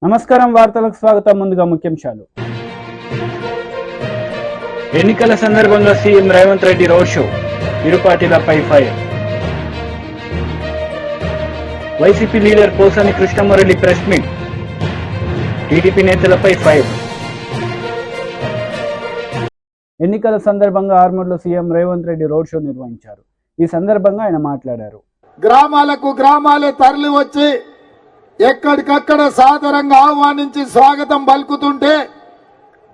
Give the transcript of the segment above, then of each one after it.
నమస్కారం, వార్తలకు స్వాగతం. ముందుగా ముఖ్యాంశాలు. ఎన్నికల సందర్భంగా CM Revanth Reddy road show, ఇరు పార్టీలపై fire. YCP leader Posani Krishnamurali press meet, TDP నేతలపై ఫైర్. ఎన్నికల సందర్భంగా ఆర్మూర్లో CM Revanth Reddy road show నిర్వహించారు. ఈ సందర్భంగా ఆయన మాట్లాడారు. గ్రామాలే తరలి వచ్చి ఎక్కడికక్కడ సాదరంగా ఆహ్వానించి స్వాగతం పలుకుతుంటే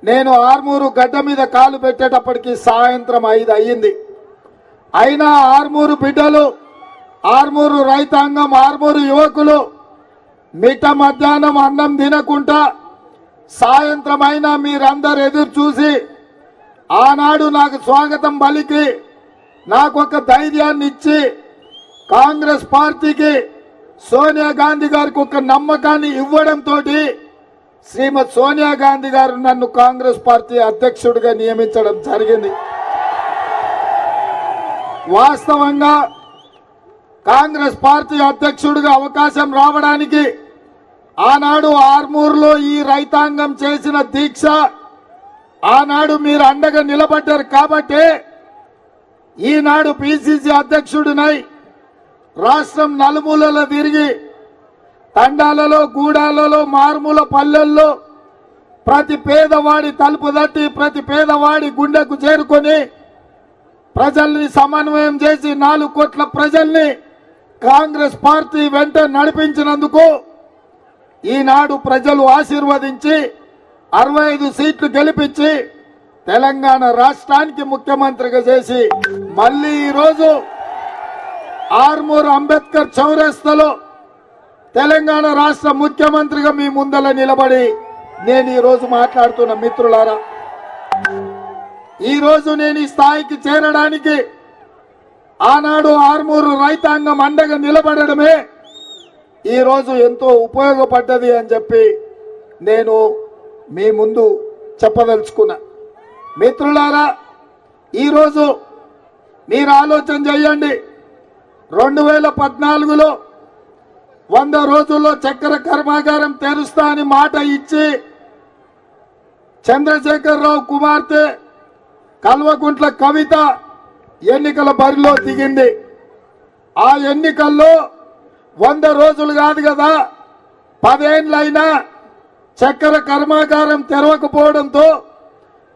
నేను ఆర్మూరు గడ్డ మీద కాలు పెట్టేటప్పటికి సాయంత్రం 5 అయ్యింది. అయినా ఆర్మూరు బిడ్డలు, ఆర్మూరు రైతాంగం, ఆర్మూరు యువకులు మిట్ట మధ్యాహ్నం అన్నం తినకుండా సాయంత్రం అయినా మీరందరూ ఎదురు చూసి ఆనాడు నాకు స్వాగతం పలికి నాకొక ధైర్యాన్ని ఇచ్చి కాంగ్రెస్ పార్టీకి సోనియా గాంధీ గారికి ఒక నమ్మకాన్ని ఇవ్వడంతో శ్రీమతి సోనియా గాంధీ గారు నన్ను కాంగ్రెస్ పార్టీ అధ్యక్షుడిగా నియమించడం జరిగింది. వాస్తవంగా కాంగ్రెస్ పార్టీ అధ్యక్షుడిగా అవకాశం రావడానికి ఆనాడు ఆర్మూర్లో ఈ రైతాంగం చేసిన దీక్ష, ఆనాడు మీరు అండగా నిలబడ్డారు కాబట్టి ఈనాడు పిసిసి అధ్యక్షుడినై రాష్ట్రం నలుమూలలో తిరిగి తండాలలో, గూడాలలో, మారుమూల పల్లెల్లో ప్రతి పేదవాడి తలుపు తట్టి ప్రతి పేదవాడి గుండెకు చేరుకొని ప్రజల్ని సమన్వయం చేసి 4 కోట్ల ప్రజల్ని కాంగ్రెస్ పార్టీ వెంట నడిపించినందుకు ఈనాడు ప్రజలు ఆశీర్వదించి 65 సీట్లు గెలిపించి తెలంగాణ రాష్ట్రానికి ముఖ్యమంత్రిగా చేసి మళ్ళీ ఈరోజు ఆర్మూర్ అంబేద్కర్ చౌరస్తాలో తెలంగాణ రాష్ట్ర ముఖ్యమంత్రిగా మీ ముందల నిలబడి నేను ఈరోజు మాట్లాడుతున్న మిత్రులారా, ఈరోజు నేను ఈ స్థాయికి చేరడానికి ఆనాడు ఆర్మూరు రైతాంగం అండగా నిలబడడమే ఈరోజు ఎంతో ఉపయోగపడ్డది అని చెప్పి నేను మీ ముందు చెప్పదలుచుకున్నా. మిత్రులారా, ఈరోజు మీరు ఆలోచన చేయండి. 2014లో 100 రోజుల్లో చక్కెర కర్మాగారం తెరుస్తా అని మాట ఇచ్చి చంద్రశేఖరరావు కుమార్తె కల్వకుంట్ల కవిత ఎన్నికల బరిలో దిగింది. ఆ ఎన్నికల్లో 100 రోజులు కాదు కదా, 10 ఏళ్లైనా చక్కెర కర్మాగారం తెరవకపోవడంతో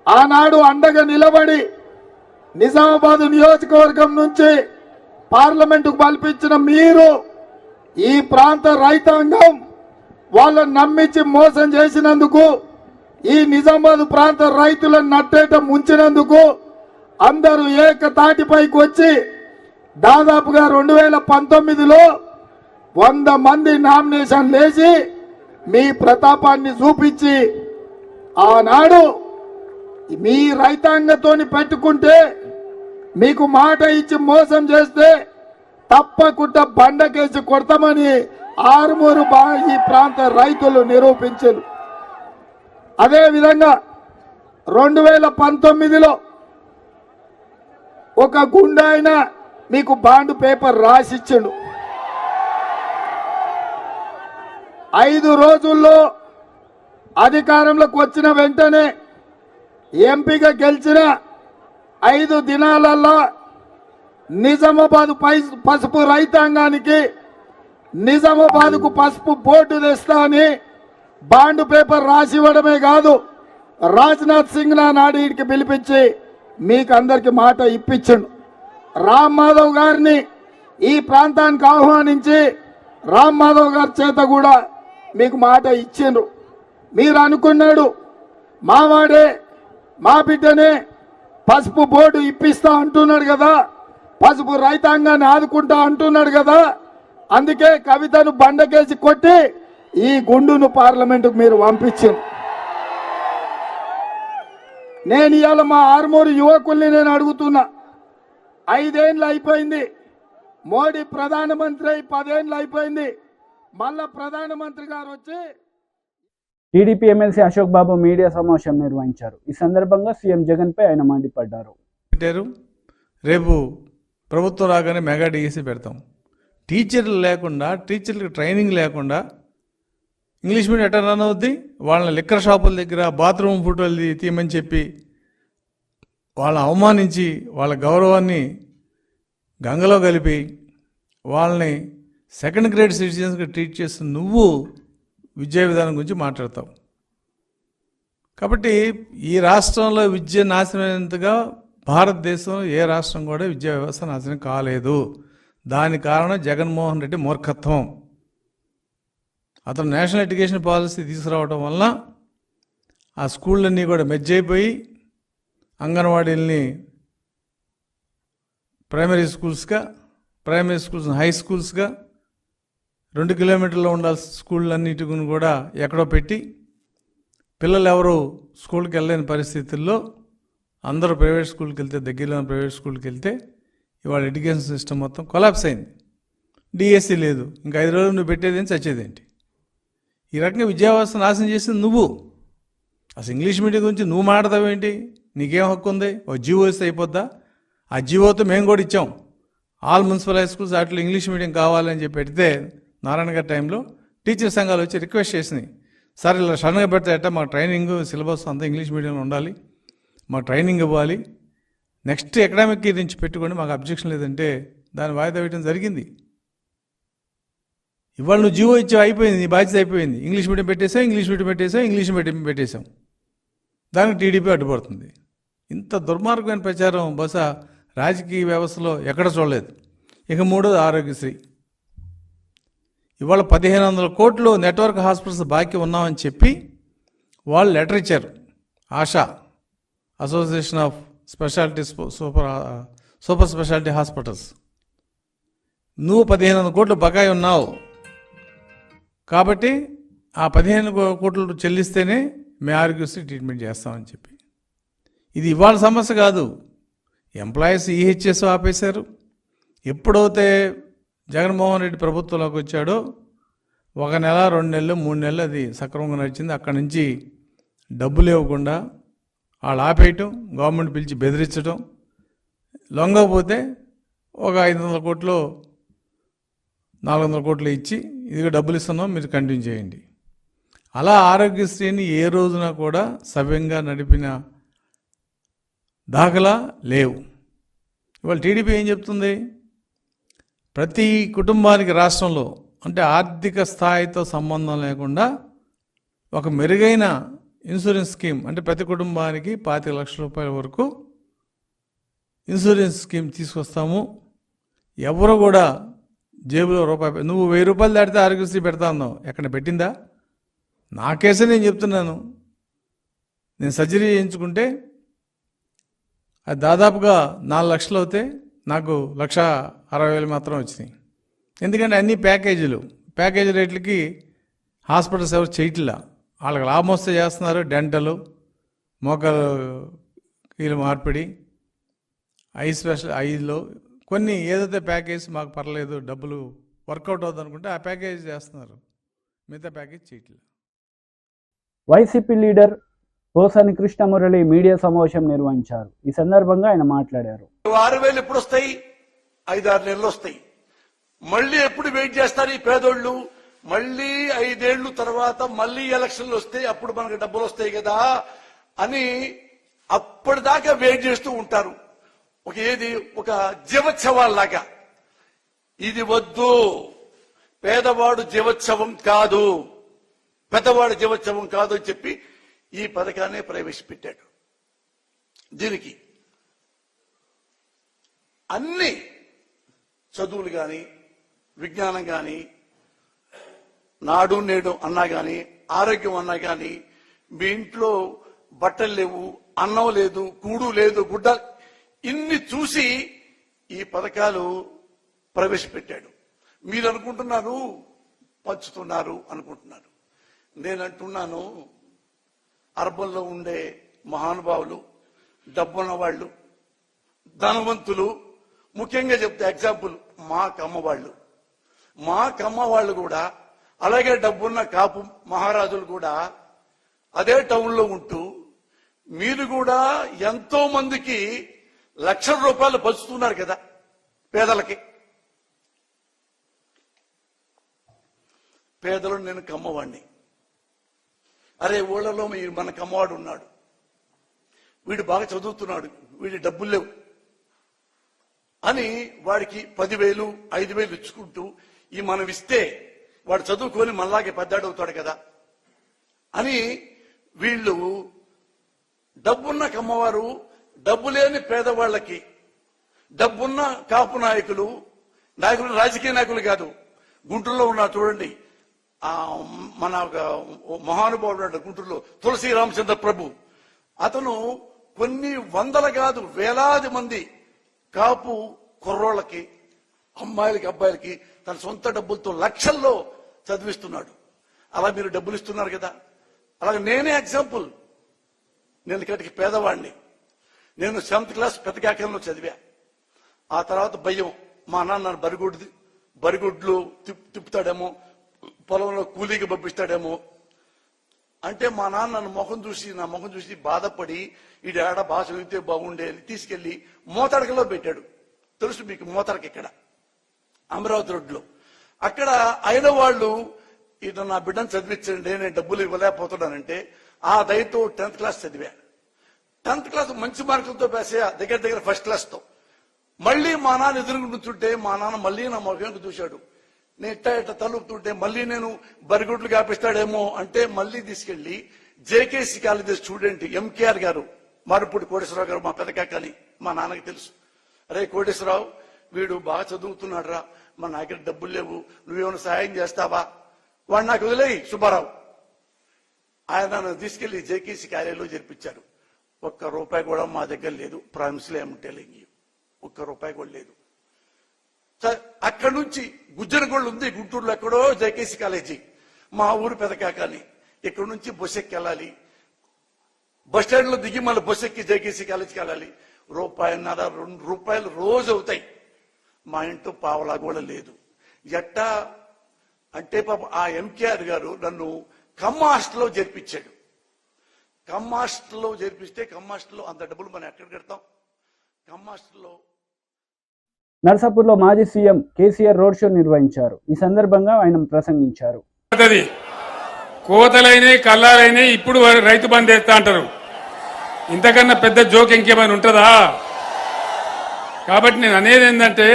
ఆనాడు అండగా నిలబడి నిజామాబాద్ నియోజకవర్గం నుంచి పార్లమెంటుకు పంపించిన మీరు ఈ ప్రాంత రైతాంగం వాళ్ళని నమ్మించి మోసం చేసినందుకు, ఈ నిజామాబాద్ ప్రాంత రైతులను నట్టేట ముంచినందుకు అందరూ ఏకతాటిపైకి వచ్చి దాదాపుగా 2019లో 100 మంది నామినేషన్ వేసి మీ ప్రతాపాన్ని చూపించి ఆనాడు మీ రైతాంగంతోని పెట్టుకుంటే, మీకు మాట ఇచ్చి మోసం చేస్తే తప్పకుండా బండకేసి కొడతామని ఆర్మూరు ఈ ప్రాంత రైతులు నిరూపించారు. అదేవిధంగా 2019లో ఒక గుండాయన మీకు బాండ్ పేపర్ రాసిచ్చాడు. 5 రోజుల్లో అధికారంలోకి వచ్చిన వెంటనే ఎంపీగా గెలిచిన 5 దినాలల్లో నిజామాబాద్ పసుపు రైతాంగానికి నిజామాబాద్కు పసుపు బోర్డు తెస్తా అని బాండ్ పేపర్ రాసి ఇవ్వడమే కాదు, రాజ్నాథ్ సింగ్ నాడు వీడికి పిలిపించి మీకు అందరికి మాట ఇప్పించండు. రామ్ మాధవ్ గారిని ఈ ప్రాంతానికి ఆహ్వానించి రామ్ మాధవ్ గారి చేత కూడా మీకు మాట ఇచ్చిండ్రు. మీరు అనుకున్నాడు మావాడే మా బిడ్డనే పసుపు బోర్డు ఇప్పిస్తా అంటున్నాడు కదా, పసుపు రైతాంగాన్ని ఆదుకుంటా అంటున్నాడు కదా, అందుకే కవితను బండకేసి కొట్టి ఈ గుండును పార్లమెంటుకు మీరు పంపించారు. నేను ఇవాళ మా ఆర్మూరు యువకుల్ని నేను అడుగుతున్నా, 5 ఏళ్ళు అయిపోయింది, మోడీ ప్రధానమంత్రి అయి 10 ఏళ్ళు అయిపోయింది, మళ్ళా ప్రధానమంత్రి గారు వచ్చి టీడీపీ ఎమ్మెల్సీ అశోక్ బాబు మీడియా సమావేశం నిర్వహించారు. ఈ సందర్భంగా సీఎం జగన్ పై ఆయన మండిపడ్డారు. రేపు ప్రభుత్వం రాగానే మెగా డిఎస్సి పెడతాం. టీచర్లు లేకుండా, టీచర్లకు ట్రైనింగ్ లేకుండా ఇంగ్లీష్ మీడియం ఎట్లా రన్ అవుద్ది? వాళ్ళని లిక్కర్ షాపుల దగ్గర బాత్రూమ్ ఫోటోలు తీయమని చెప్పి వాళ్ళని అవమానించి వాళ్ళ గౌరవాన్ని గంగలో కలిపి వాళ్ళని సెకండ్ గ్రేడ్ సిటిజన్స్గా ట్రీట్ చేస్తున్న నువ్వు విద్యా విధానం గురించి మాట్లాడతావు. కాబట్టి ఈ రాష్ట్రంలో విద్య నాశనమైనంతగా భారతదేశంలో ఏ రాష్ట్రం కూడా విద్యా వ్యవస్థ నాశనం కాలేదు. దాని కారణం జగన్మోహన్ రెడ్డి మూర్ఖత్వం. అతను నేషనల్ ఎడ్యుకేషన్ పాలసీ తీసుకురావడం వల్ల ఆ స్కూళ్ళన్నీ కూడా మెర్జ్ అయిపోయి అంగన్వాడీలని ప్రైమరీ స్కూల్స్ హై స్కూల్స్గా 2 కిలోమీటర్లో ఉండాల్సిన స్కూళ్ళన్నిటిని కూడా ఎక్కడో పెట్టి పిల్లలు ఎవరు స్కూల్కి వెళ్ళలేని పరిస్థితుల్లో అందరూ ప్రైవేట్ స్కూల్కి వెళ్తే, దగ్గరలో ప్రైవేట్ స్కూల్కి వెళ్తే ఇవాళ ఎడ్యుకేషన్ సిస్టమ్ మొత్తం కొలాప్స్ అయింది. డిఎస్సి లేదు. ఇంకా 5 రోజులు నువ్వు పెట్టేదేంటి, చచ్చేదేంటి? ఈ రకంగా విద్యా వ్యవస్థ నాశనం చేసింది నువ్వు. అసలు ఇంగ్లీష్ మీడియం గురించి నువ్వు మాట్లాడతావేంటి? నీకేం హక్కు ఉంది? ఓ జీవో ఇస్తే అయిపోద్దా? ఆ జీవోతో మేము కూడా ఇచ్చాం. ఆల్ మున్సిపల్ హై స్కూల్స్ వాటిలో ఇంగ్లీష్ మీడియం కావాలని చెప్పి పెడితే నారాయణ గారి టైంలో టీచర్ సంఘాలు వచ్చి రిక్వెస్ట్ చేసినాయి. సార్ ఇలా సడన్గా పెడితే ఎట్టా, మాకు ట్రైనింగ్ సిలబస్ అంతా ఇంగ్లీష్ మీడియంలో ఉండాలి, మాకు ట్రైనింగ్ ఇవ్వాలి, నెక్స్ట్ అకాడమిక్ ఇయర్ నుంచి పెట్టుకోండి, మాకు అబ్జెక్షన్ లేదంటే దాన్ని వాయిదా వేయడం జరిగింది. ఇవాళ నువ్వు జీవో ఇచ్చావు, అయిపోయింది, నీ బాధ్యత అయిపోయింది. ఇంగ్లీష్ మీడియం పెట్టేసాం. దానికి టీడీపీ అడ్డుపడుతుంది. ఇంత దుర్మార్గమైన ప్రచారం బహుశా రాజకీయ వ్యవస్థలో ఎక్కడ చూడలేదు. ఇక మూడోది ఆరోగ్యశ్రీ. ఇవాళ 1500 కోట్లు నెట్వర్క్ హాస్పిటల్స్ బాకీ ఉన్నామని చెప్పి వాళ్ళు లెటర్ ఇచ్చారు. ASHA, association of super speciality hospitals. నువ్వు 1500 కోట్లు బకాయి ఉన్నావు కాబట్టి ఆ 15 కోట్లు చెల్లిస్తేనే మేము ఆరోగ్యశ్రీ ట్రీట్మెంట్ చేస్తామని చెప్పి. ఇది ఇవాళ సమస్య కాదు. ఎంప్లాయీస్ ఈహెచ్ఎస్ ఆపేశారు. ఎప్పుడైతే జగన్మోహన్ రెడ్డి ప్రభుత్వంలోకి వచ్చాడో 1 నెల, 2 నెలలు, 3 నెలలు అది సక్రమంగా నడిచింది. అక్కడి నుంచి డబ్బులు ఇవ్వకుండా వాళ్ళు ఆపేయటం, గవర్నమెంట్ పిలిచి బెదిరించడం, లొంగకపోతే ఒక 500 కోట్లు 400 కోట్లు ఇచ్చి ఇదిగో డబ్బులు ఇస్తున్నాం, మీరు కంటిన్యూ చేయండి. అలా ఆరోగ్యశ్రీని ఏ రోజున కూడా సవ్యంగా నడిపిన దాఖలా లేవు. ఇవాళ టీడీపీ ఏం చెప్తుంది? ప్రతి కుటుంబానికి రాష్ట్రంలో అంటే ఆర్థిక స్థాయితో సంబంధం లేకుండా ఒక మెరుగైన ఇన్సూరెన్స్ స్కీమ్, అంటే ప్రతి కుటుంబానికి 25 లక్షల రూపాయల వరకు ఇన్సూరెన్స్ స్కీమ్ తీసుకొస్తాము. ఎవరు కూడా జేబులో రూపాయి, నువ్వు 1000 రూపాయలు దాటితే ఆరోగ్యశ్రీ పెడతా ఉన్నావు, ఎక్కడ పెట్టిందా? నా కేసే నేను చెప్తున్నాను. నేను సర్జరీ చేయించుకుంటే అది దాదాపుగా 4 లక్షలు అవుతే నాకు 1,60,000 మాత్రం వచ్చినాయి. ఎందుకంటే అన్ని ప్యాకేజీ రేట్లకి హాస్పిటల్స్ ఎవరు చేయట్లా. వాళ్ళకి లాభం వస్తే చేస్తున్నారు. డెంటలు, మోకాలు కీలు మార్పిడి, ఐలో కొన్ని ఏదైతే ప్యాకేజ్ మాకు పర్లేదు, డబ్బులు వర్కౌట్ అవుతుంది అనుకుంటే ఆ ప్యాకేజ్ చేస్తున్నారు, మిగతా ప్యాకేజ్ చేయట్లేదు. వైసీపీ లీడర్ పోసాని కృష్ణమురళి మీడియా సమావేశం నిర్వహించారు. ఈ సందర్భంగా ఆయన మాట్లాడారు. 6,000 ఎప్పుడు వస్తాయి? 5-6 నెలలు వస్తాయి. మళ్ళీ ఎప్పుడు వెయిట్ చేస్తారు ఈ పేదోళ్ళు? మళ్ళీ 5 ఏళ్ల తర్వాత మళ్ళీ ఎలక్షన్లు వస్తాయి, అప్పుడు మనకు డబ్బులు వస్తాయి కదా అని అప్పటిదాకా వెయిట్ చేస్తూ ఉంటారు. ఒక జీవోత్సవాల్లాగా. ఇది వద్దు. పేదవాడు జీవోత్సవం కాదు, పెద్దవాడు జీవోత్సవం కాదు అని చెప్పి ఈ పథకాన్ని ప్రవేశపెట్టాడు. దీనికి అన్ని చదువులు కానీ, విజ్ఞానం కానీ, నాడు నేడు అన్నా కానీ, ఆరోగ్యం అన్నా కానీ, మీ ఇంట్లో బట్టలు లేవు, అన్నం లేదు, కూడు లేదు, గుడ్డ, ఇన్ని చూసి ఈ పథకాలు ప్రవేశపెట్టాడు. మీరు అనుకుంటున్నారు పంచుతున్నారు అనుకుంటున్నారు. నేనంటున్నాను, అర్బన్లో ఉండే మహానుభావులు, డబ్బున్న వాళ్ళు, ధనవంతులు, ముఖ్యంగా చెప్తే ఎగ్జాంపుల్ మా కమ్మ వాళ్ళు కూడా, అలాగే డబ్బున్న కాపు మహారాజులు కూడా అదే టౌన్లో ఉంటూ మీరు కూడా ఎంతో మందికి లక్షల రూపాయలు పంచుతున్నారు కదా పేదలకి. పేదలు, నేను కమ్మవాణ్ణి, అరే ఊళ్ళలో మనకు అమ్మవాడు ఉన్నాడు, వీడు బాగా చదువుతున్నాడు, వీడి డబ్బులు లేవు అని వాడికి 10,000 5,000 ఇచ్చుకుంటూ ఈ మనం ఇస్తే వాడు చదువుకొని మనలాగే పెద్దాడవుతాడు కదా అని వీళ్ళు డబ్బున్న కమ్మవారు డబ్బు లేని పేదవాళ్ళకి, డబ్బున్న కాపు నాయకులు రాజకీయ నాయకులు కాదు, గుంటూరులో ఉన్నారు చూడండి, మన మహానుభావుడు గుంటూరులో తులసి రామచంద్ర ప్రభు, అతను కొన్ని వందల కాదు వేలాది మంది కాపు కుర్రోళ్ళకి, అమ్మాయిలకి, అబ్బాయిలకి తన సొంత డబ్బులతో లక్షల్లో చదివిస్తున్నాడు. అలా మీరు డబ్బులు ఇస్తున్నారు కదా. అలాగే నేనే ఎగ్జాంపుల్, నేను ఇక్కడికి పేదవాడిని, నేను 7th క్లాస్ పెద్దకాకంలో చదివా. ఆ తర్వాత భయం, మా నాన్న బరిగుడ్లు తిప్పుతాడేమో, పొలంలో కూలీకి పంపిస్తాడేమో అంటే మా నాన్న నా ముఖం చూసి బాధపడి ఈ ఏడ బాగా చదివితే బాగుండే అని తీసుకెళ్లి మోతడకలో పెట్టాడు. తెలుసు మీకు మోతడక, ఇక్కడ అమరావతి రోడ్లో. అక్కడ అయిన వాళ్ళు ఇటు నా బిడ్డను చదివించండి, నేను డబ్బులు ఇవ్వలేకపోతున్నానంటే ఆ దయతో 10th క్లాస్ చదివా. 10th క్లాస్ మంచి మార్కులతో పేసా, దగ్గర 1st క్లాస్తో. మళ్ళీ మా నాన్న ఎదురుగా నుంచుంటే మా నాన్న మళ్ళీ నా ముఖంకు చూశాడు. నేను ఇట్ట తలుపుతుంటే మళ్ళీ నేను బరిగుడ్లు కాపిస్తాడేమో అంటే మళ్ళీ తీసుకెళ్లి జేకేసీ కాలేజీ స్టూడెంట్ ఎంకేఆర్ గారు, మారుపూడి కోటేశ్వరరావు గారు, మా పెదకాకని మా నాన్నకి తెలుసు. అరే కోటేశ్వరరావు, వీడు బాగా చదువుతున్నాడు రా, మా దగ్గర డబ్బులు లేవు, నువ్వేమైనా సహాయం చేస్తావా? వాడు నాకు వదిలేయి సుబ్బారావు. ఆయన నన్ను తీసుకెళ్లి జేకేసీ కార్యాలయంలో జరిపించారు. ₹1 కూడా మా దగ్గర లేదు, ప్రామిస్లో ఏమంటే ₹1 కూడా లేదు. అక్కడి నుంచి గుజ్జనగోళ్ళు ఉంది గుంటూరులో, ఎక్కడో జేకేసీ కాలేజీ, మా ఊరు పెదకాకని. ఇక్కడ నుంచి బస్ ఎక్కి వెళ్ళాలి, బస్ స్టాండ్ లో దిగి మళ్ళీ బస్ ఎక్కి జేకేసీ కాలేజీకి వెళ్ళాలి. ₹1.5 ₹2 రోజు అవుతాయి. మా ఇంట్లో పావలా కూడా లేదు. ఎట్టా అంటే పాప ఆ ఎంకేఆర్ గారు నన్ను కమ్మ హాస్టల్లో చేర్పించాడు. కమ్మ హాస్టల్లో చేర్పిస్తే కమ్మ హాస్టల్లో అంత డబ్బులు మనం ఎక్కడ కడతాం? కమ్మ హాస్టల్లో నర్సాపూర్లో మాజీ సీఎం కేసీఆర్ రోడ్ షో నిర్వహించారు. ఈ సందర్భంగా ఆయన ప్రసంగించారు. కోతలైనవి కల్లాలైనవి ఇప్పుడు రైతు బంద్ వేస్తా అంటారు. ఇంతకన్నా పెద్ద జోక్ ఇంకేమైనా ఉంటుందా? కాబట్టి నేను అనేది ఏంటంటే,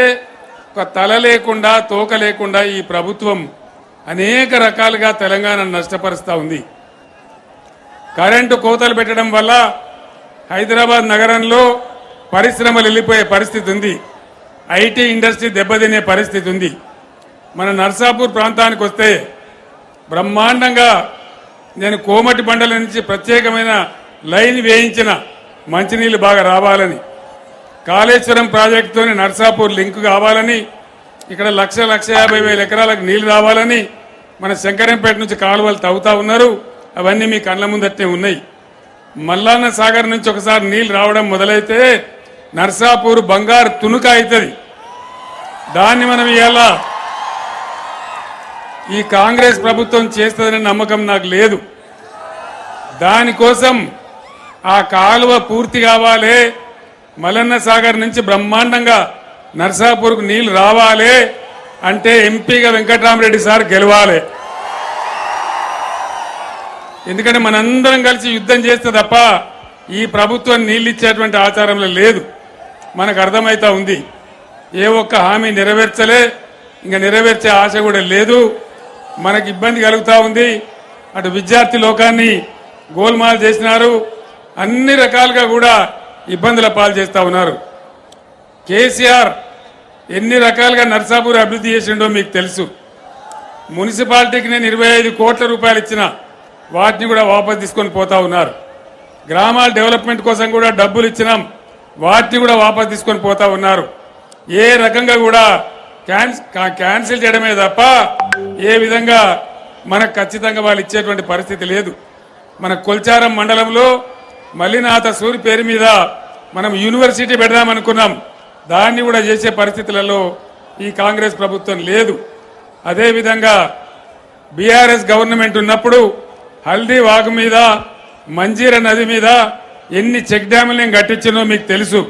ఒక తల లేకుండా తోక లేకుండా ఈ ప్రభుత్వం అనేక రకాలుగా తెలంగాణను నష్టపరుస్తూ ఉంది. కరెంటు కోతలు పెట్టడం వల్ల హైదరాబాద్ నగరంలో పరిశ్రమలు వెళ్ళిపోయే పరిస్థితి ఉంది, ఐటీ ఇండస్ట్రీ దెబ్బతినే పరిస్థితి ఉంది. మన నర్సాపూర్ ప్రాంతానికి వస్తే బ్రహ్మాండంగా నేను కోమటి బండల నుంచి ప్రత్యేకమైన లైన్ వేయించిన, మంచినీళ్ళు బాగా రావాలని, కాళేశ్వరం ప్రాజెక్టుతోనే నర్సాపూర్ లింక్ కావాలని, ఇక్కడ 1,50,000 ఎకరాలకు నీళ్లు రావాలని మన శంకరంపేట నుంచి కాలువలు తవ్వుతా ఉన్నారు. అవన్నీ మీ కళ్ళ ముందట్నే ఉన్నాయి. మల్లాన్న సాగర్ నుంచి ఒకసారి నీళ్లు రావడం మొదలైతే నర్సాపూర్ బంగారు తునుక అవుతుంది. దాన్ని మనం ఇవాళ ఈ కాంగ్రెస్ ప్రభుత్వం చేస్తుందనే నమ్మకం నాకు లేదు. దానికోసం ఆ కాలువ పూర్తి కావాలి, మల్లన్న సాగర్ నుంచి బ్రహ్మాండంగా నర్సాపూర్కు నీళ్లు రావాలి అంటే ఎంపీగా వెంకట్రామరెడ్డి సార్ గెలవాలి. ఎందుకంటే మనందరం కలిసి యుద్ధం చేస్తే తప్ప ఈ ప్రభుత్వం నీళ్ళు ఇచ్చేటువంటి ఆచారంలో లేదు. మనకు అర్థమైతా ఉంది. ఏ ఒక్క హామీ నెరవేర్చలే, ఇంకా నెరవేర్చే ఆశ కూడా లేదు. మనకి ఇబ్బంది కలుగుతా ఉంది. అటు విద్యార్థి లోకాన్ని గోల్మాల్ చేసినారు, అన్ని రకాలుగా కూడా ఇబ్బందుల పాలు చేస్తా ఉన్నారు. కేసీఆర్ ఎన్ని రకాలుగా నర్సాపూర్ అభివృద్ధి చేసిండో మీకు తెలుసు. మున్సిపాలిటీకి నేను 25 కోట్ల రూపాయలు ఇచ్చిన, వాటిని కూడా వాపసు తీసుకొని పోతా ఉన్నారు. గ్రామాల డెవలప్మెంట్ కోసం కూడా డబ్బులు ఇచ్చినాం, వాటిని కూడా వాపసు తీసుకొని పోతా ఉన్నారు. ఏ రకంగా కూడా క్యాన్సిల్ చేయడమే తప్ప ఏ విధంగా మనకు ఖచ్చితంగా వాళ్ళు ఇచ్చేటువంటి పరిస్థితి లేదు. మన కొల్చారం మండలంలో మల్లినాథ సూరి పేరు మీద మనం యూనివర్సిటీ పెడదామనుకున్నాం, దాన్ని కూడా చేసే పరిస్థితులలో ఈ కాంగ్రెస్ ప్రభుత్వం లేదు. అదేవిధంగా బీఆర్ఎస్ గవర్నమెంట్ ఉన్నప్పుడు హల్దీ వాగు మీద, మంజీర నది మీద ఎన్ని చెక్ డ్యాములు నేను కట్టించినో మీకు తెలుసు.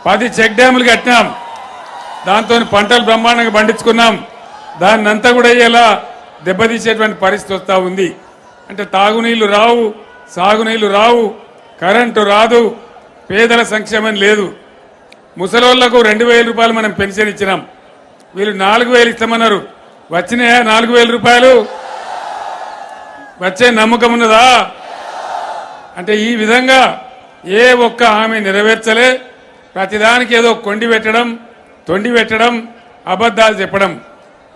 10 చెక్ డ్యాములు కట్టినాం, దాంతో పంటలు బ్రహ్మాండంగా పండించుకున్నాం. దాన్నంతా కూడా ఇలా దెబ్బతీసేటువంటి పరిస్థితి వస్తూ ఉంది. అంటే తాగునీళ్లు రావు, సాగునీళ్లు రావు, కరెంటు రాదు, పేదల సంక్షేమం లేదు. ముసలోళ్లకు 2,000 రూపాయలు మనం పెన్షన్ ఇచ్చినాం, వీళ్ళు 4,000 ఇస్తామన్నారు. వచ్చినాయా 4,000 రూపాయలు? వచ్చే నమ్మకం ఉన్నదా? అంటే ఈ విధంగా ఏ ఒక్క హామీ నెరవేర్చలే. ప్రతిదానికి ఏదో కొండి పెట్టడం, తొండి పెట్టడం, అబద్ధాలు చెప్పడం.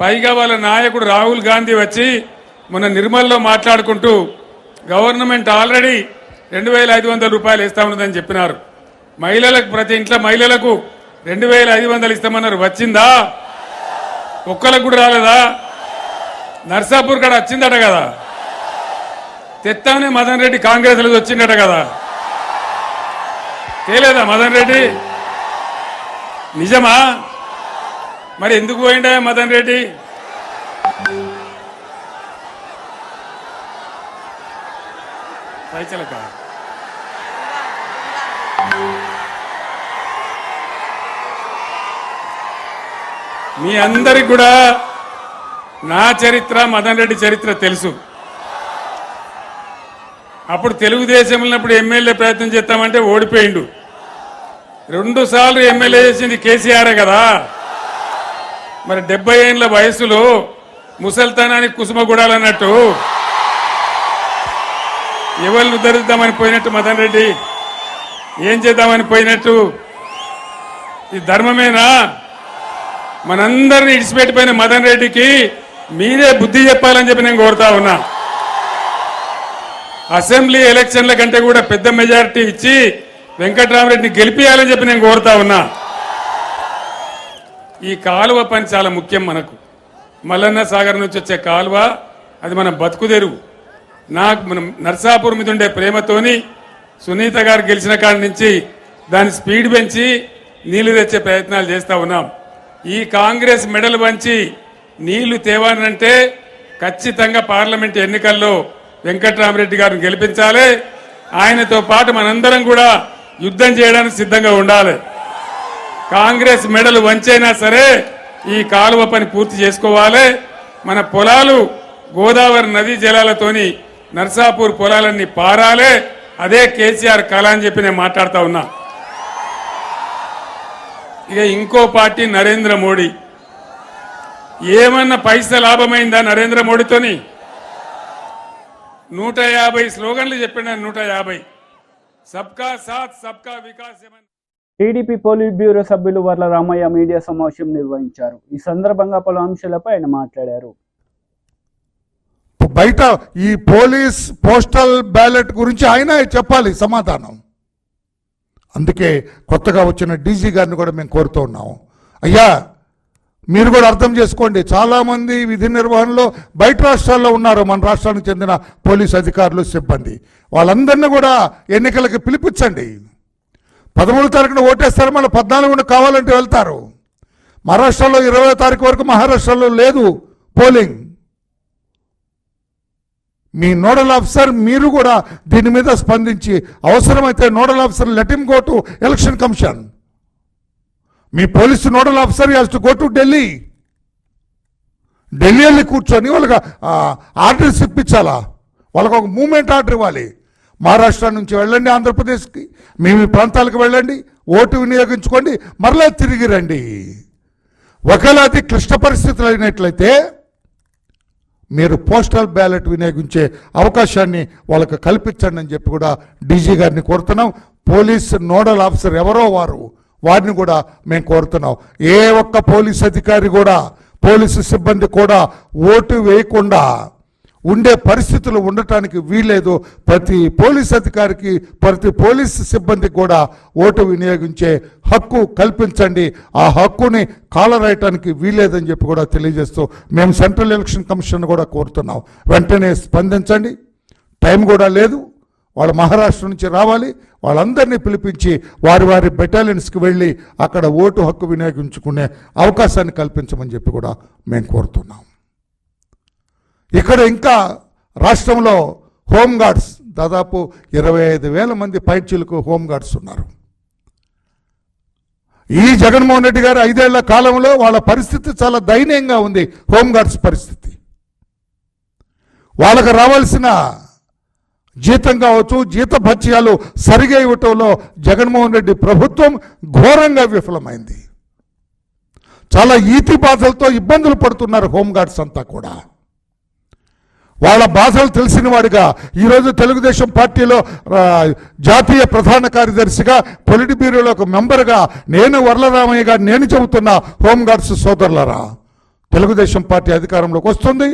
పైగా వాళ్ళ నాయకుడు రాహుల్ గాంధీ వచ్చి మొన్న నిర్మల్లో మాట్లాడుకుంటూ గవర్నమెంట్ ఆల్రెడీ 2,500 రూపాయలు ఇస్తా ఉన్నదని చెప్పినారు. మహిళలకు, ప్రతి ఇంట్లో మహిళలకు 2,500 ఇస్తామన్నారు. వచ్చిందా? ఒక్కలకు కూడా రాలేదా? నర్సాపూర్ కాడ వచ్చిందట కదా, తెత్తానే మదన్ రెడ్డి కాంగ్రెస్ లో వచ్చిందట కదా, తేలేదా మదన్ రెడ్డి? నిజమా? మరి ఎందుకు పోయిండా మదన్ రెడ్డి? పైచలక మీ అందరికి కూడా నా చరిత్ర, మదన్ రెడ్డి చరిత్ర తెలుసు. అప్పుడు తెలుగుదేశం ఉన్నప్పుడు ఎమ్మెల్యే ప్రయత్నం చేస్తామంటే ఓడిపోయిండు. 2 సార్లు ఎమ్మెల్యే చేసింది కేసీఆర్ కదా. మరి 70 ఏళ్ల వయసులో ముసల్తనానికి కుసుమగుడాలన్నట్టు ఎవరిని ఉద్ధరిద్దామని పోయినట్టు మదన్ రెడ్డి ఏం చేద్దామని పోయినట్టు? ఇది ధర్మమేనా? మనందరినీ ఇడిచిపెట్టిపోయిన మదన్ రెడ్డికి మీరే బుద్ధి చెప్పాలని చెప్పి నేను కోరుతా ఉన్నా. అసెంబ్లీ ఎలక్షన్ల కంటే కూడా పెద్ద మెజారిటీ ఇచ్చి వెంకట్రామరెడ్డిని గెలిపియాలని చెప్పి నేను కోరుతా ఉన్నా. ఈ కాలువ పని చాలా ముఖ్యం మనకు. మల్లన్న సాగర్ నుంచి వచ్చే కాలువ, అది మన బతుకుదెరువు. నాకు మనం నర్సాపూర్ మీద ఉండే ప్రేమతోని సునీత గారు గెలిచిన కాడి నుంచి దాని స్పీడ్ పెంచి నీళ్లు తెచ్చే ప్రయత్నాలు చేస్తూ ఉన్నాం. ఈ కాంగ్రెస్ మెడలు వంచి నీళ్లు తేవానంటే ఖచ్చితంగా పార్లమెంట్ ఎన్నికల్లో వెంకట్రామరెడ్డి గారిని గెలిపించాలి. ఆయనతో పాటు మనందరం కూడా యుద్ధం చేయడానికి సిద్ధంగా ఉండాలి. కాంగ్రెస్ మెడలు వంచైనా సరే ఈ కాలువ పని పూర్తి చేసుకోవాలి. మన పొలాలు గోదావరి నదీ జలాలతోని నర్సాపూర్ పొలాలన్నీ పారాలే. అదే కేసీఆర్ కళ అని చెప్పి నేను మాట్లాడుతా ఉన్నా. ఇక ఇంకో పార్టీ నరేంద్ర మోడీ. ఏమన్నా పైసా లాభమైందా నరేంద్ర మోడీతోని? 150 స్లోగన్లు చెప్పిన 150 సబ్కా సాత్ సబ్కా వికాస్. టీడీపీ పోలిట్ బ్యూరో సభ్యులు వర్ల రామయ్య మీడియా సమావేశం నిర్వహించారు. ఈ సందర్భంగా పలు అంశాలపై ఆయన మాట్లాడారు. బయట ఈ పోలీస్ పోస్టల్ బ్యాలెట్ గురించి ఆయన చెప్పాలి సమాధానం. అందుకే కొత్తగా వచ్చిన డీజీ గారిని కూడా మేము కోరుతూ ఉన్నాము, అయ్యా మీరు కూడా అర్థం చేసుకోండి. చాలామంది విధి నిర్వహణలో బయట రాష్ట్రాల్లో ఉన్నారు, మన రాష్ట్రానికి చెందిన పోలీస్ అధికారులు, సిబ్బంది. వాళ్ళందరినీ కూడా ఎన్నికలకు పిలిపించండి. 13వ తారీఖున ఓటేస్తారు, మళ్ళీ 14న కావాలంటే వెళ్తారు. మహారాష్ట్రలో 20వ తారీఖు వరకు మహారాష్ట్రలో లేదు పోలింగ్. మీ నోడల్ ఆఫీసర్ మీరు కూడా దీని మీద స్పందించి అవసరమైతే nodal officer let him go to election commission. Me police nodal officer has to go to Delhi. Delhi వెళ్ళి కూర్చొని వాళ్ళకి ఆర్డర్స్ ఇప్పించాలా, వాళ్ళకు ఒక మూమెంట్ ఆర్డర్ ఇవ్వాలి. మహారాష్ట్ర నుంచి వెళ్ళండి ఆంధ్రప్రదేశ్కి, మీ ప్రాంతాలకు వెళ్ళండి, ఓటు వినియోగించుకోండి, మరలా తిరిగి రండి. ఒకవేళ అది క్లిష్ట పరిస్థితులు అయినట్లయితే మీరు పోస్టల్ బ్యాలెట్ వినియోగించే అవకాశాన్ని వాళ్ళకు కల్పించండి అని చెప్పి కూడా డీజీ గారిని కోరుతున్నాం. పోలీస్ నోడల్ ఆఫీసర్ ఎవరో వారిని కూడా మేము కోరుతున్నాం. ఏ ఒక్క పోలీస్ అధికారి కూడా, పోలీసు సిబ్బంది కూడా ఓటు వేయకుండా ఉండే పరిస్థితులు ఉండటానికి వీలేదు. ప్రతి పోలీస్ అధికారికి, ప్రతి పోలీస్ సిబ్బందికి కూడా ఓటు వినియోగించే హక్కు కల్పించండి. ఆ హక్కుని కాలరాయటానికి వీలేదని చెప్పి కూడా తెలియజేస్తూ మేము సెంట్రల్ ఎలక్షన్ కమిషన్ కూడా కోరుతున్నాం, వెంటనే స్పందించండి. టైం కూడా లేదు, వాళ్ళు మహారాష్ట్ర నుంచి రావాలి, వాళ్ళందరినీ పిలిపించి వారి వారి బెటాలియన్స్కి వెళ్ళి అక్కడ ఓటు హక్కు వినియోగించుకునే అవకాశాన్ని కల్పించమని చెప్పి కూడా మేము కోరుతున్నాం. ఇక్కడ ఇంకా రాష్ట్రంలో హోంగార్డ్స్ దాదాపు 25,000 మంది పైచీలకు హోంగార్డ్స్ ఉన్నారు. ఈ జగన్మోహన్ రెడ్డి గారు 5 ఏళ్ల కాలంలో వాళ్ళ పరిస్థితి చాలా దయనీయంగా ఉంది. హోంగార్డ్స్ పరిస్థితి, వాళ్ళకు రావాల్సిన జీతం కావచ్చు, జీత భత్యాలు సరిగా ఇవ్వటంలో జగన్మోహన్ రెడ్డి ప్రభుత్వం ఘోరంగా విఫలమైంది. చాలా ఈతి బాధలతో ఇబ్బందులు పడుతున్నారు హోంగార్డ్స్ అంతా కూడా. వాళ్ళ బాధలు తెలిసిన వాడిగా ఈరోజు తెలుగుదేశం పార్టీలో జాతీయ ప్రధాన కార్యదర్శిగా, పొలిట్ బ్యూరోలో ఒక మెంబర్గా నేను వరలరామయ్య గారు నేను చెబుతున్నా, హోంగార్డ్స్ సోదరులరా, తెలుగుదేశం పార్టీ అధికారంలోకి వస్తుంది,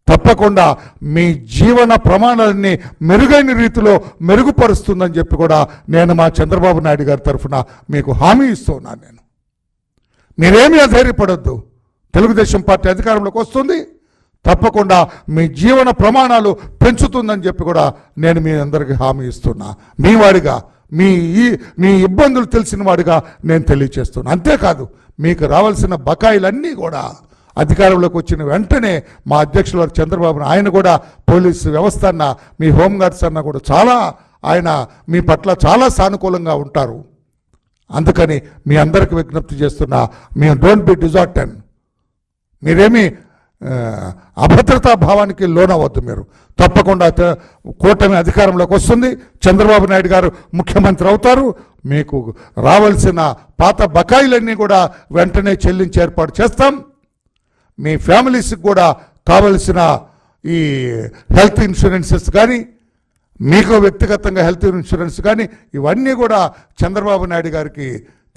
తప్పకుండా మీ జీవన ప్రమాణాలని మెరుగైన రీతిలో మెరుగుపరుస్తుందని చెప్పి కూడా నేను మా చంద్రబాబు నాయుడు గారి తరఫున మీకు హామీ ఇస్తున్నాను. నేను మీరేమీ అధైర్యపడొద్దు, తెలుగుదేశం పార్టీ అధికారంలోకి వస్తుంది, తప్పకుండా మీ జీవన ప్రమాణాలు పెంచుతుందని చెప్పి కూడా నేను మీ అందరికీ హామీ ఇస్తున్నా. మీ వాడిగా, మీ ఇబ్బందులు తెలిసిన వాడిగా నేను తెలియచేస్తున్నా. అంతేకాదు, మీకు రావాల్సిన బకాయిలన్నీ కూడా అధికారంలోకి వచ్చిన వెంటనే మా అధ్యక్షులు చంద్రబాబు ఆయన కూడా పోలీసు వ్యవస్థ అన్న, మీ హోంగార్డ్స్ అన్న కూడా చాలా ఆయన మీ పట్ల చాలా సానుకూలంగా ఉంటారు. అందుకని మీ అందరికి విజ్ఞప్తి చేస్తున్నా, మేము డోంట్ బి డిజార్టెన్, మీరేమీ అభద్రతా భావానికి లోనవద్దు. మీరు తప్పకుండా కూటమి అధికారంలోకి వస్తుంది, చంద్రబాబు నాయుడు గారు ముఖ్యమంత్రి అవుతారు, మీకు రావాల్సిన పాత బకాయిలన్నీ కూడా వెంటనే చెల్లించి ఏర్పాటు చేస్తాం. మీ ఫ్యామిలీస్కి కూడా కావలసిన ఈ హెల్త్ ఇన్సూరెన్సెస్ కానీ, మీకు వ్యక్తిగతంగా హెల్త్ ఇన్సూరెన్స్ కానీ ఇవన్నీ కూడా చంద్రబాబు నాయుడు గారికి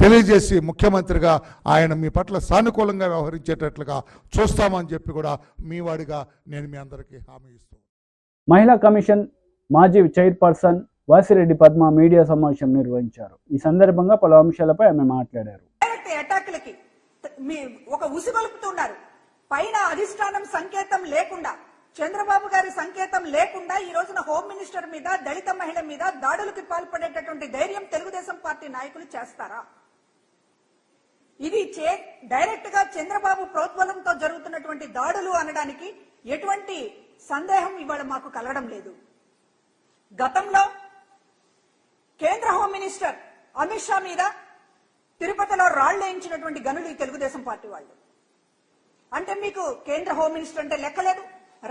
తెలియజేసి ముఖ్యమంత్రిగా ఆయన మీ పట్ల సానుకూలంగా వ్యవహరించేటట్లుగా చూస్తామని చెప్పి కూడా మీ వాడిగా నేను మీ అందరికీ హామీ ఇస్తాను. మహిళా కమిషన్ మాజీ చైర్పర్సన్ వాసిరెడ్డి పద్మ మీడియా సమావేశం నిర్వహించారు. ఈ సందర్భంగా పలు అంశాలపై ఆమె మాట్లాడారు. అటాక్లకి ఒక ఉసిగొలుపుతున్నారు. పైన అధిష్టానం సంకేతం లేకుండా, చంద్రబాబు గారి సంకేతం లేకుండా ఈ రోజున హోమ్ మినిస్టర్ మీద, దళిత మహిళ మీద దాడులకు పాల్పడేటటువంటి ధైర్యం తెలుగుదేశం పార్టీ నాయకులు చేస్తారా? ఇది డైరెక్ట్ గా చంద్రబాబు ప్రోద్బలంతో జరుగుతున్నటువంటి దాడులు అనడానికి ఎటువంటి సందేహం ఇవాళ మాకు కలగడం లేదు. గతంలో కేంద్ర హోమ్ మినిస్టర్ అమిత్ షా మీద తిరుపతిలో రాళ్లేయించినటువంటి గనులు ఈ తెలుగుదేశం పార్టీ వాళ్ళు. అంటే మీకు కేంద్ర హోమ్ మినిస్టర్ అంటే లెక్కలేదు,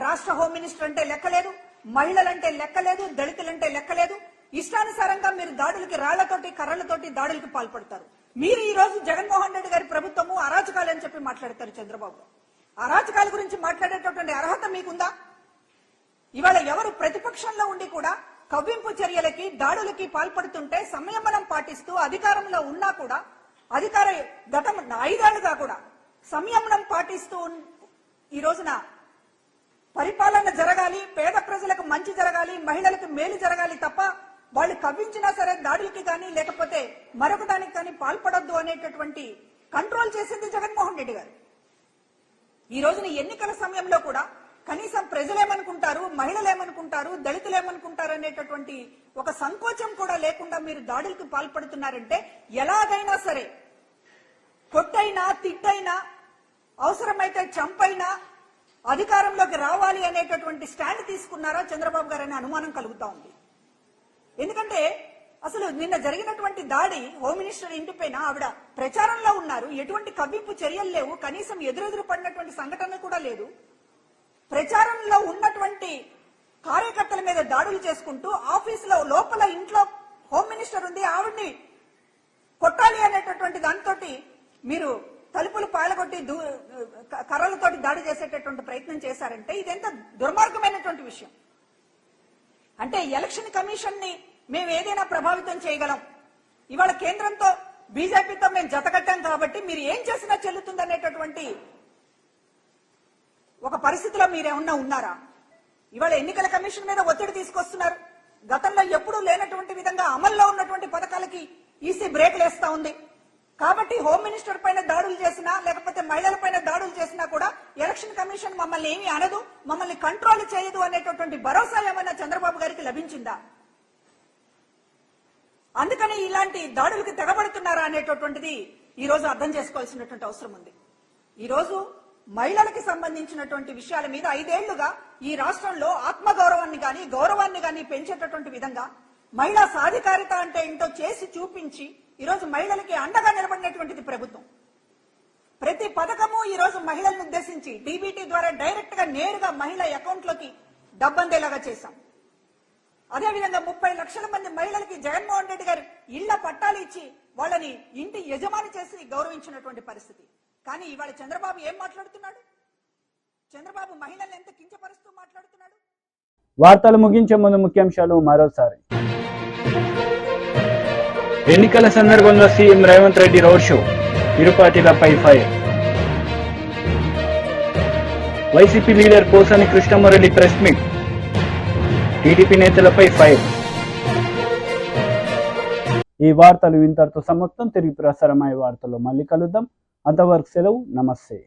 రాష్ట్ర హోమ్ మినిస్టర్ అంటే లెక్కలేదు, మహిళలంటే లెక్కలేదు, దళితులంటే లెక్కలేదు. ఇష్టానుసారంగా మీరు దాడులకి రాళ్లతోటి కర్రలతోటి దాడులకి పాల్పడతారు. మీరు ఈ రోజు జగన్మోహన్ రెడ్డి గారి ప్రభుత్వము అరాచకాలు అని చెప్పి మాట్లాడతారు. చంద్రబాబు అరాచకాల గురించి మాట్లాడేటటువంటి అర్హత మీకుందా? ఇవాళ ఎవరు ప్రతిపక్షంలో ఉండి కూడా కవ్వింపు చర్యలకి, దాడులకి పాల్పడుతుంటే సంయమనం పాటిస్తూ అధికారంలో ఉన్నా కూడా, అధికార గతం 5 ఏళ్లుగా కూడా సంయమనం పాటిస్తూ ఈ రోజున పరిపాలన జరగాలి, పేద ప్రజలకు మంచి జరగాలి, మహిళలకు మేలు జరగాలి తప్ప వాళ్ళు కవ్వించినా సరే దాడులకి కానీ లేకపోతే మరొక దానికి కానీ పాల్పడొద్దు అనేటటువంటి కంట్రోల్ చేసింది జగన్మోహన్ రెడ్డి గారు. ఈ రోజున ఎన్నికల సమయంలో కూడా కనీసం ప్రజలేమనుకుంటారు, మహిళలేమనుకుంటారు, దళితులేమనుకుంటారు అనేటటువంటి ఒక సంకోచం కూడా లేకుండా మీరు దాడులకు పాల్పడుతున్నారంటే ఎలాగైనా సరే కొట్టైనా, తిట్టైనా, అవసరమైతే చంపైనా అధికారంలోకి రావాలి అనేటటువంటి స్టాండ్ తీసుకున్నారా చంద్రబాబు గారు అనే అనుమానం కలుగుతా ఉంది. ఎందుకంటే అసలు నిన్న జరిగినటువంటి దాడి హోమ్ మినిస్టర్ ఇంటిపైన ఆవిడ ప్రచారంలో ఉన్నారు, ఎటువంటి కవ్వింపు చర్యలు లేవు, కనీసం ఎదురెదురు పడినటువంటి సంఘటన కూడా లేదు. ప్రచారంలో ఉన్నటువంటి కార్యకర్తల మీద దాడులు చేసుకుంటూ ఆఫీసులో లోపల ఇంట్లో హోమ్ మినిస్టర్ ఉంది, ఆవిడ్ని కొట్టాలి అనేటటువంటి దాంతో మీరు తలుపులు పాలగొట్టి కర్రలతోటి దాడి చేసేటటువంటి ప్రయత్నం చేశారంటే ఇదెంత దుర్మార్గమైనటువంటి విషయం. అంటే ఎలక్షన్ కమిషన్ ని మేము ఏదైనా ప్రభావితం చేయగలం, ఇవాళ కేంద్రంతో బీజేపీతో మేము జతకట్టాం కాబట్టి మీరు ఏం చేసినా చెల్లుతుందనేటటువంటి ఒక పరిస్థితిలో మీరేమన్నా ఉన్నారా? ఇవాళ ఎన్నికల కమిషన్ మీద ఒత్తిడి తీసుకొస్తున్నారు. గతంలో ఎప్పుడూ లేనటువంటి విధంగా అమల్లో ఉన్నటువంటి పథకాలకి ఈసీ బ్రేక్లు వేస్తా ఉంది. కాబట్టి హోమ్ మినిస్టర్ పైన దాడులు చేసినా లేకపోతే మహిళల పైన దాడులు చేసినా కూడా ఎలక్షన్ కమిషన్ మమ్మల్ని ఏమీ అనదు, మమ్మల్ని కంట్రోల్ చేయదు అనేటటువంటి భరోసా ఏమైనా చంద్రబాబు గారికి లభించిందా? అందుకని ఇలాంటి దాడులకు తెగబడుతున్నారా అనేటటువంటిది ఈ రోజు అర్థం చేసుకోవాల్సినటువంటి అవసరం ఉంది. ఈ రోజు మహిళలకి సంబంధించినటువంటి విషయాల మీద 5 ఏళ్లుగా ఈ రాష్ట్రంలో ఆత్మగౌరవాన్ని గాని గౌరవాన్ని గాని పెంచేటటువంటి విధంగా మహిళా సాధికారిత అంటే ఏంటో చేసి చూపించి ఈ రోజు మహిళలకి అండగా నిలబడినటువంటిది ప్రభుత్వం. ప్రతి పథకము ఈ రోజు మహిళలను ఉద్దేశించి డీబీటీ ద్వారా డైరెక్ట్ గా నేరుగా మహిళ అకౌంట్ లోకి డబ్బందేలాగా చేశాం. అదేవిధంగా 30 లక్షల మంది మహిళలకి జగన్మోహన్ రెడ్డి గారు ఇళ్ల పట్టాలు ఇచ్చి వాళ్ళని ఇంటి యజమాని చేసి గౌరవించినటువంటి పరిస్థితి. కానీ ఇవాళ చంద్రబాబు ఏం మాట్లాడుతున్నాడు? చంద్రబాబు మహిళల్ని ఎంత కించపరుస్తూ మాట్లాడుతున్నాడు. వార్తలు ముగించే ముందు ముఖ్యాంశాలు మరోసారి. ఎన్నికల సందర్భంగా CM Revanth Reddy road show, ఇరుపార్టీలపై fire. YCP leader Posani Krishnamurali press meet, TDP నేతలపై ఫైర్. ఈ వార్తలు ఇంతటితో సమాప్తం. తిరిగి ప్రసారమయ్యే వార్తల్లో మళ్ళీ కలుద్దాం. అంతవరకు సెలవు. నమస్తే.